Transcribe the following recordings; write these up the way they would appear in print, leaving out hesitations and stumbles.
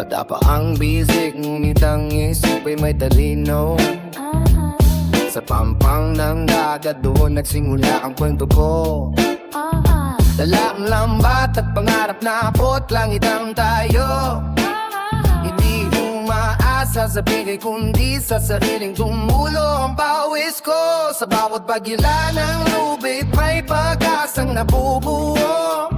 Bata pa ang bisig, ngunit ang isip ay may talino. Sa pampang ng dagat doon nagsimula ang kwento ko. Dala ang lambat at pangarap na abot langit ang tayo. Hindi umaasa sa bigay kundi sa sariling tumulo ang pawis ko. Sa bawat pagila ng lubid may pag-asang nabubuo.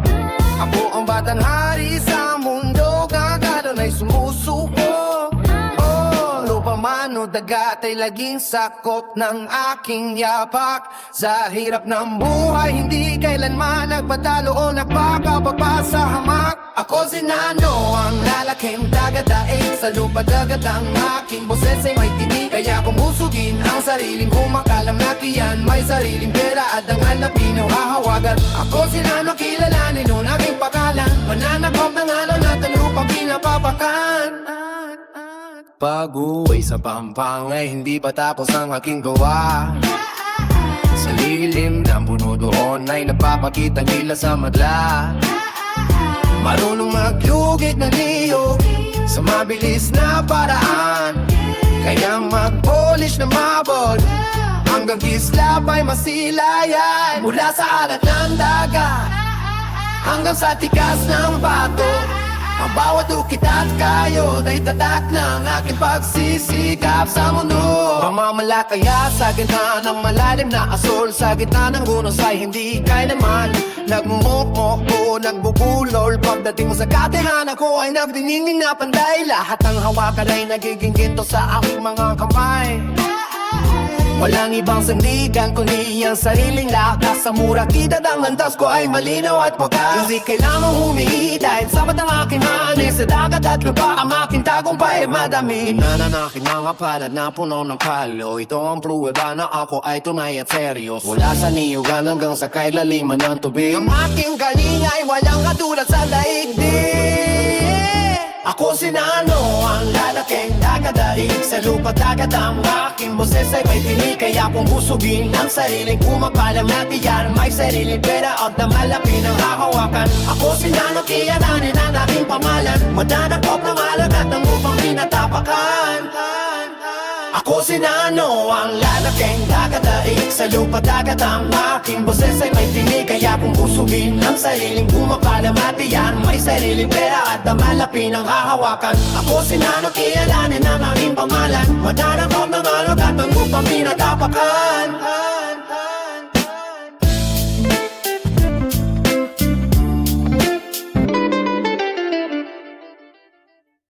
Ako ang batang hari sa mundo, kagano'n ay sumusuko. Oh, lupa man o dagat ay laging sakop ng aking yapak. Sa hirap ng buhay, hindi kailanman nagpatalo o nagpakapagpa sa hamak. Ako si Nano, ang lalaking dagat-daig. Sa lupa dagat ang aking boses ay may tinig. Kaya kung usugin ang sariling kumakalam na tiyan, may sariling pera at ang hanapin o hahawagan. Ako si Nano, kilalanin nun aking pakalan. Mananakop ng alon at ang lupang pinapapakan. Pag-uwi sa pampang ay hindi pa tapos ang aking gawa. Sa lilim ng puno doon ay napapakita nila sa madla. Marunong maglugit na niyog sa mabilis na paraan. Kaya mag-polish na mabol hanggang kislap ay masilayan. Mula sa alat ng dagat hanggang sa tigas ng bato, ang bawat ukit at kayod ay tatak ng aking pagsisikap sa mundo. Pamamalakaya sa gitna ng malalim na asol, sa gitna ng gunos ay hindi kailanman nagmumukmok o nagbubulol. Pagdating sa katihan ako ay nagdiningning na panday. Lahat ng hawakan ay nagiging ginto sa aking mga kamay. Walang ibang sandigan kundi ang sariling lakas. Sa murakidad ang landas ko ay malinaw at wagas. Hindi kailangang humihi dahil sabat ang aking hanis. Sa dagat at lupa ang aking tagumpay ay madami. Nananakin ang kapalad na puno ng kalyo. Ito ang pruweba na ako ay tunay at seryos. Mula sa niyugan hanggang sa kailaliman ng tubig, ang aking galinga ay walang katulad sa daigdig. Ako si Nano, ang lalaking dagat-daig. Sa lupa dagat ang aking boses ay may tinig. Kaya kung busugin ang sariling kumakalam na tiyan, may sariling pera at namalapin ang hahawakan. Ako si Nano, kiyananin ang aking pangalan. Mananakop ng alagat ng upang pinatapakan. Ako si Nano, ang lalaking dagat-daig. Sa lupa dagat ang aking boses ay may tinig. Kaya kung busugin ang sariling kumakalam at tiyan, may sariling pera at namalapin ang hahawakan. Ako si Nano, kiyalanin ang aking pangalan. Mananakop ng alagat ng upang pinatapakan.